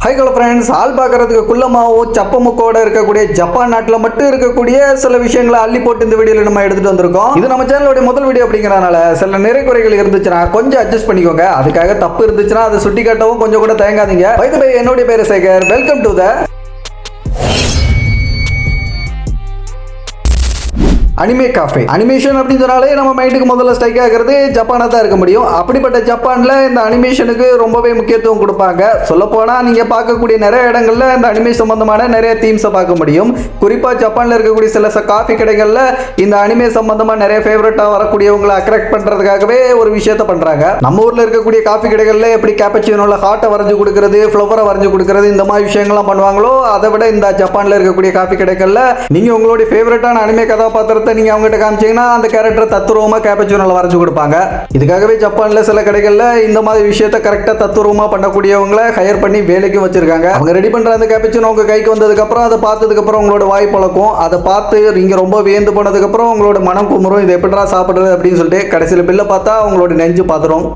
High hello friends, ஆள் பார்க்கறதுக்கு குள்ளமாகவும் சப்பமுக்கோட இருக்கக்கூடிய ஜப்பான் நாட்டில் மட்டும் இருக்கக்கூடிய சில விஷயங்களை அள்ளி போட்டு இந்த வீடியோவில் நம்ம எடுத்துட்டு வந்திருக்கோம். இது நம்ம சேனலோட முதல் வீடியோ அப்படிங்கிறனால சில நிறை குறைகள் இருந்துச்சுன்னா கொஞ்சம் அட்ஜஸ்ட் பண்ணிக்கோங்க. அதுக்காக தப்பு இருந்துச்சுன்னா அதை சுட்டி காட்டவும் கொஞ்சம் கூட தயங்காதீங்க. பை தி வே, என்னுடைய பேரு Shekhar. Welcome to the anime cafe. Animation அப்படின்னு சொன்னாலே நம்ம மைண்டுக்கு முதல்ல ஸ்ட்ரைக் ஆகிறது ஜப்பானாக தான் இருக்க முடியும். அப்படிப்பட்ட ஜப்பானில் இந்த அனிமேஷனுக்கு ரொம்பவே முக்கியத்துவம் கொடுப்பாங்க. சொல்லப்போனால் நீங்கள் பார்க்கக்கூடிய நிறைய இடங்களில் இந்த அனிமே சம்பந்தமான நிறைய தீம்ஸை பார்க்க முடியும். குறிப்பாக ஜப்பானில் இருக்கக்கூடிய சில காஃபி கடைகளில் இந்த அனிமே சம்பந்தமாக நிறைய ஃபேவரட்டாக வரக்கூடியவங்களை அட்ராக்ட் பண்ணுறதுக்காகவே ஒரு விஷயத்த பண்ணுறாங்க. நம்ம ஊரில் இருக்கக்கூடிய காஃபி கடைகளில் எப்படி கேப்பச்சினோவில் ஹார்ட்டை வரைஞ்சி கொடுக்குறது, ஃப்ளவரை வரைஞ்சி கொடுக்குறது, இந்த மாதிரி விஷயங்கள்லாம் பண்ணுவாங்களோ அதை விட இந்த ஜப்பானில் இருக்கக்கூடிய காஃபி கடைகளில் நீங்கள் உங்களுடைய ஃபேவரட்டான அனிமே கதாபாத்திரத்தை நீங்க அவங்ககிட்ட காமிச்சீங்கன்னா அந்த கேரக்டர் தத்துரூபமா கேப்பச்சினோல வரைஞ்சு கொடுப்பாங்க. இதுக்காகவே ஜப்பான்ல சில கடைகள்ல இந்த மாதிரி விஷயத்தை கரெக்டா தத்துரூபமா பண்ணக்கூடியவங்களை ஹையர் பண்ணி வேலைக்கு வச்சிருக்காங்க. அவங்க ரெடி பண்ற அந்த கேப்பச்சினோ உங்க கைக்கு வந்ததுக்கு அப்புறம் அதை பார்த்ததுக்கு அப்புறம் உங்களோட வாய் பழக்கும். அதை பார்த்து நீங்க ரொம்ப வியந்து போனதுக்கு அப்புறம் உங்களோட மனம் குமுறும், இது எப்படிடா சாப்பிடுறது அப்படின்னு சொல்லிட்டு. கடைசியில் பில்ல பார்த்தா உங்களோட நெஞ்சு பாத்துரும்.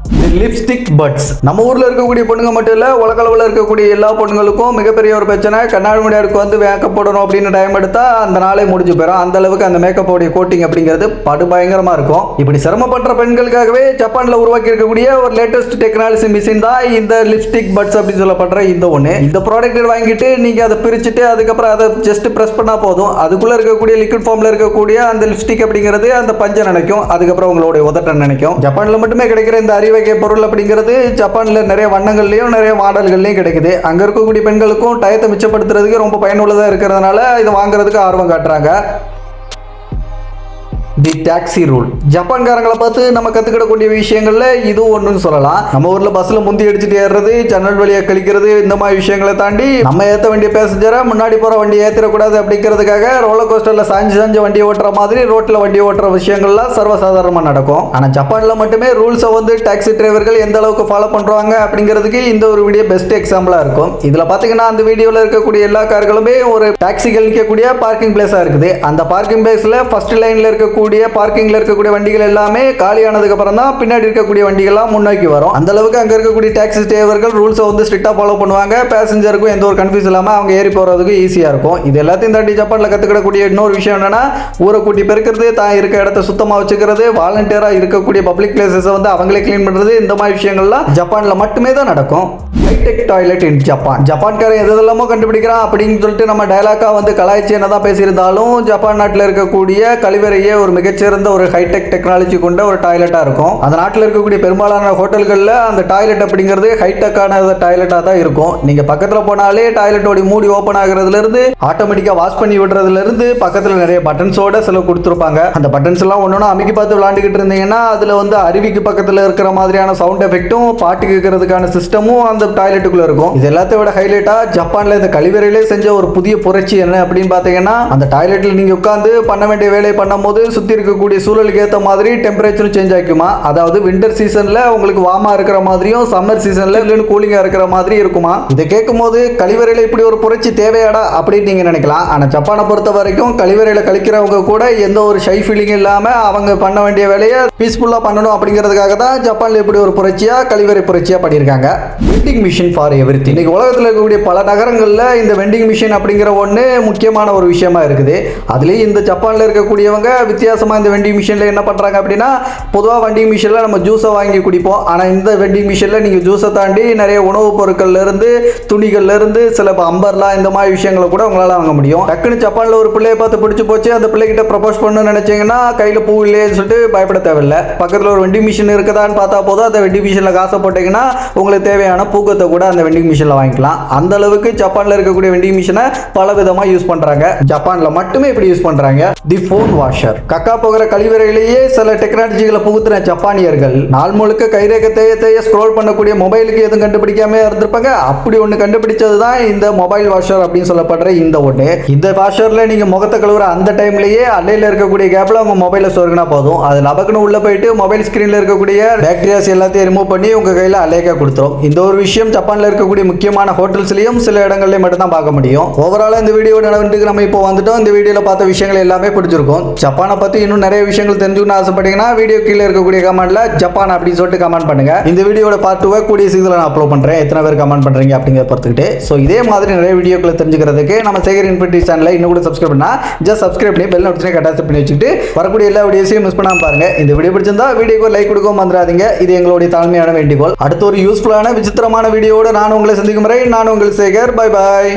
லிப்ஸ்டிக் பட்ஸ் நம்ம ஊர்ல இருக்கக்கூடிய பொண்ணுங்க மட்டும் இல்ல, உலகளவில் இருக்கக்கூடிய எல்லா பொண்ணுங்களுக்கும் மிகப்பெரிய ஒரு பிரச்சனை. கண்ணாடி முன்னாடி வந்து மேக்கப் போடணும் அப்படின்னு டைம் எடுத்தா அந்த நாளே முடிஞ்சு போயிடும். அந்த அளவுக்கு அந்த மேக்கப் கோட்டிங் அப்படிங்கிறது படு பயங்கரமா இருக்கும். இப்படி சிரமப்படுற பெண்களுக்காகவே ஜப்பான்ல உருவாக்கி இருக்கக்கூடிய ஒரு லேட்டஸ்ட் டெக்னாலஜி மிஷின் தான் இந்த லிப்ஸ்டிக் பட்ஸ் அப்படின்னு சொல்லப்படுற இந்த ஒன்று. இந்த ப்ராடக்ட் வாங்கிட்டு நீங்க அதை பிரிச்சுட்டு அதுக்கப்புறம் அதை ஜஸ்ட் பிரஸ் பண்ணா போதும். அதுக்குள்ள இருக்கக்கூடிய லிக்விட் ஃபார்ம்ல இருக்கக்கூடிய அந்த லிப்ஸ்டிக் அப்படிங்கிறது அந்த பஞ்சை நினைக்கும், அதுக்கப்புறம் உங்களுடைய உதட்ட நினைக்கும். ஜப்பான்ல மட்டுமே கிடைக்கிற இந்த அரிவகை பொருள் அப்படிங்கிறது ஜப்பான்ல நிறைய வண்ணங்கள்லயும் நிறைய மாடல்கள்லயும் கிடைக்குது. அங்க இருக்கக்கூடிய பெண்களுக்கும் டயத்தை மிச்சப்படுத்துறதுக்கு ரொம்ப பயனுள்ளதா இருக்கிறதுனால இதை வாங்குறதுக்கு ஆர்வம் காட்டுறாங்க. தி டாக்ஸி ரூல். ஜப்பான்காரங்களை பார்த்து நம்ம கற்றுக்கிடக்கூடிய விஷயங்கள்ல இது ஒன்றுன்னு சொல்லலாம். நம்ம ஊரில் பஸ்ஸில் முந்தி அடிச்சுட்டு ஏறுறது, ஜன்னல் வழியாக கழிக்கிறது, இந்த மாதிரி விஷயங்களை தாண்டி நம்ம ஏற்ற வேண்டிய பேசஞ்சரை முன்னாடி போகிற வண்டி ஏற்றிடக்கூடாது அப்படிங்கிறதுக்காக ரோலர் கோஸ்டரில் சாஞ்சு வண்டி ஓட்டுற மாதிரி ரோட்டில் வண்டி ஓட்டுற விஷயங்கள்லாம் சர்வசாதாரணமாக நடக்கும். ஆனால் ஜப்பானில் மட்டுமே ரூல்ஸை வந்து டாக்ஸி டிரைவர்கள் எந்த அளவுக்கு ஃபாலோ பண்ணுறாங்க அப்படிங்கிறதுக்கு இந்த ஒரு வீடியோ பெஸ்ட் எக்ஸாம்பிளாக இருக்கும். இதில் பார்த்தீங்கன்னா அந்த வீடியோவில் இருக்கக்கூடிய எல்லா கார்களுமே ஒரு டாக்ஸிகள் நிற்கக்கூடிய பார்க்கிங் பிளேஸாக இருக்குது. அந்த பார்க்கிங் பிளேஸில் ஃபர்ஸ்ட் லைனில் இருக்கக்கூடிய பார்க்கிங்ல இருக்கக்கூடிய வண்டிகள் எல்லாமே காலியானதுக்கு அப்புறம் தான் பின்னாடி இருக்கக்கூடிய வண்டிகள்லாம் முன்னோக்கி வரும். அந்த அளவுக்கு அங்க இருக்கக்கூடிய டாக்ஸி டிரைவர்கள் ரூல்ஸை வந்து ஸ்ட்ரிக்டா ஃபாலோ பண்ணுவாங்க. பேசஞ்சருக்கும் எந்த ஒரு கன்ஃபியூஸ் இல்லாம அவங்க ஏறி போறதுக்கு ஈஸியா இருக்கும். இது எல்லாத்தையும் தாண்டி ஜப்பான்ல கத்துக்கிடக்கூடிய இன்னொரு விஷயம் என்னன்னா, ஊரை கூட்டி பெருக்கிறது, தான் இருக்க இடத்த சுத்தமா வச்சுக்கிறது, வாலண்டியரா இருக்கக்கூடிய பப்ளிக் பிளேசஸ் வந்து அவங்களே கிளீன் பண்றது, இந்த மாதிரி விஷயங்கள்லாம் ஜப்பான்ல மட்டுமே தான் நடக்கும். High tech toilet in Japan. ஜப்பான்காரன் எதெல்லாமோ கண்டுபிடிக்கிறான் அப்படின்னு சொல்லிட்டு நம்ம டயலாக்கா வந்து கலாய்ச்சி என்னதான் பேசியிருந்தாலும் ஜப்பான் நாட்டில் இருக்கக்கூடிய கழிவறையே ஒரு மிகச்சிறந்த ஒரு ஹைடெக் டெக்னாலஜி கொண்ட ஒரு டாய்லெட்டா இருக்கும். அந்த நாட்டில் இருக்கக்கூடிய பெரும்பாலான ஹோட்டல்களில் அந்த டாய்லெட் அப்படிங்கிறது ஹைடெக்கான டாய்லெட்டா தான் இருக்கும். நீங்க பக்கத்துல போனாலே டாய்லெட்டோட மூடி ஓபன் ஆகுறதுல இருந்து ஆட்டோமேட்டிக்கா வாஷ் பண்ணி விடுறதுல இருந்து பக்கத்துல நிறைய பட்டன்ஸோட சில கொடுத்துருப்பாங்க. அந்த பட்டன்ஸ் எல்லாம் ஒன்னொன்னு அமைக்கி பார்த்து விளையாண்டுக்கிட்டு இருந்தீங்கன்னா அதுல வந்து அருவிக்கு பக்கத்துல இருக்கிற மாதிரியான சவுண்ட் எஃபெக்டும் பாட்டு கேட்கறதுக்கான சிஸ்டமும் அந்த டாய்லெட்டுக்குள்ள இருக்கும். இது எல்லாத்தையும் விட ஹைலைட்டா ஜப்பான்ல இந்த கழிவறையிலே செஞ்ச ஒரு புதிய புரட்சி என்ன அப்படின்னு பாத்தீங்கன்னா, அந்த டாய்லெட்ல நீங்க உட்கார்ந்து பண்ண வேண்டிய வேலையை பண்ணும் போது சுத்தி இருக்கக்கூடிய சூழலுக்கு ஏற்ற மாதிரி டெம்பரேச்சரும் சேஞ்ச் ஆகுமா. அதாவது விண்டர் சீசன்ல உங்களுக்கு வார்மா இருக்கிற மாதிரியும் சம்மர் சீசன்ல கூலிங்கா இருக்கிற மாதிரி இருக்குமா. இதை கேட்கும் போது கழிவறையில இப்படி ஒரு புரட்சி தேவையாடா அப்படின்னு நீங்க நினைக்கலாம். ஆனா ஜப்பானை பொறுத்த வரைக்கும் கழிவறையில கழிக்கிறவங்க கூட எந்த ஒரு ஷை ஃபீலிங் இல்லாம அவங்க பண்ண வேண்டிய வேலையை பீஸ்ஃபுல்லா பண்ணணும் அப்படிங்கிறதுக்காக தான் ஜப்பான்ல இப்படி ஒரு புரட்சியா கழிவறை புரட்சியா பண்ணியிருக்காங்க. Vending machine for everything. இன்னைக்கு உலகத்தில் இருக்கக்கூடிய பல நகரங்களில் இந்த வெண்டிங் மிஷின் அப்படிங்கிற ஒன்று முக்கியமான ஒரு விஷயமா இருக்குது. அதுலேயும் இந்த ஜப்பானில் இருக்கக்கூடியவங்க வித்தியாசமாக இந்த வெண்டிங் மிஷினில் என்ன பண்ணுறாங்க அப்படின்னா, பொதுவாக வெண்டிங் மிஷினில் நம்ம ஜூஸை வாங்கி குடிப்போம். ஆனால் இந்த வெண்டிங் மிஷினில் நீங்கள் ஜூஸை தாண்டி நிறைய உணவுப் பொருட்கள்லேருந்து துணிகள்லேருந்து சில அம்பர்லா இந்த மாதிரி விஷயங்களை கூட உங்களால் வாங்க முடியும். டக்குன்னு ஜப்பானில் ஒரு பிள்ளையை பார்த்து பிடிச்சி போச்சு, அந்த பிள்ளைகிட்ட ப்ரப்போஸ் பண்ணணும்னு நினைச்சீங்கன்னா கையில் பூ இல்லைன்னு சொல்லிட்டு பயப்பட தேவையில்லை. பக்கத்தில் ஒரு வெண்டிங் மிஷின் இருக்குதான்னு பார்த்தா போதும், அந்த வெண்டிங் மிஷினில் காசை போட்டிங்கன்னா உங்களுக்கு தேவையான பூக்கத்தை கூட அந்த வெண்டிங் மிஷினில் வாங்கிக்கலாம். அந்த அளவுக்கு ஜப்பானில் இருக்கக்கூடிய வெண்டிங் மிஷினை பல விதமாக யூஸ் பண்ணுறாங்க. ஜப்பானில் மட்டுமே இப்படி யூஸ் பண்ணுறாங்க. The phone washer. கக்கா போகிற கழிவறையிலேயே சில டெக்னாலஜிகளை புகுத்துற ஜப்பானியர்கள் நாள் முழுக்க கைரேகை தேய ஸ்க்ரோல் பண்ணக்கூடிய மொபைலுக்கு எதுவும் கண்டுபிடிக்காம இருந்திருப்பாங்க. அப்படி ஒன்று கண்டுபிடிச்சது தான் இந்த மொபைல் வாஷர் அப்படின்னு சொல்லப்படுற இந்த ஒன்று. இந்த வாஷரில் நீங்கள் முகத்தை கழுவுற அந்த டைம்லேயே அலையில் இருக்கக்கூடிய கேப்பில் உங்கள் மொபைலை சொருகினா போதும், அது லபக்குன்னு உள்ள போயிட்டு மொபைல் ஸ்க்ரீனில் இருக்கக்கூடிய பாக்டீரியாஸ் எல்லாத்தையும் ரிமூவ் பண்ணி உங்கள் கையில் அலையக்கா கொடுத்துரும். இந்த ஒரு விஷயம் ஜப்பான்ல இருக்கக்கூடிய முக்கியமான ஹோட்டல்ஸ்லயும் சில இடங்கள்ல மட்டும் தான் பார்க்க முடியும். ஓவராலா இந்த வீடியோட நடந்துட்டு நம்ம இப்போ வந்துட்டோம். இந்த வீடியோல பார்த்த விஷயங்கள் எல்லாமே பிடிச்சிருக்கும். ஜப்பானை பத்தி பத்தி இன்னும் நிறைய விஷயங்கள் தெரிஞ்சுக்கணும்னு ஆசைப்பட்டீங்கன்னா வீடியோ கீழே இருக்கக்கூடிய கமெண்ட்ல ஜப்பான் அப்படின்னு சொல்லிட்டு கமெண்ட் பண்ணுங்க. இந்த வீடியோட பார்ட் 2 கூடிய சீக்கிரம் நான் அப்லோட் பண்றேன். எத்தனை பேர் கமெண்ட் பண்றீங்க அப்படிங்கறத பொறுத்துக்கிட்டு. ஸோ இதே மாதிரி நிறைய வீடியோக்களை தெரிஞ்சுக்கிறதுக்கு நம்ம சேகர் இன்ஃபினிட்டி சேனலை இன்னும் கூட சப்ஸ்கிரைப் பண்ணா ஜஸ்ட் சப்ஸ்கிரைப் பண்ணி பெல் நோட்டிஃபிகேஷன் கட்டாயம் பண்ணி வச்சுக்கிட்டு வரக்கூடிய எல்லா வீடியோஸையும் மிஸ் பண்ணாம பாருங்க. இந்த வீடியோ பிடிச்சிருந்தா வீடியோக்கு லைக் கொடுக்க மறந்துடாதீங்க. இது எங்களுடைய தாழ்மையான வேண்டிகோள். அடுத்த ஒரு யூஸ்ஃபுல்லான விசித்திரமான வீடியோவோட நான் உங்களை சந்திக்கும் வரை நான் உங்கள் சேகர். Bye bye.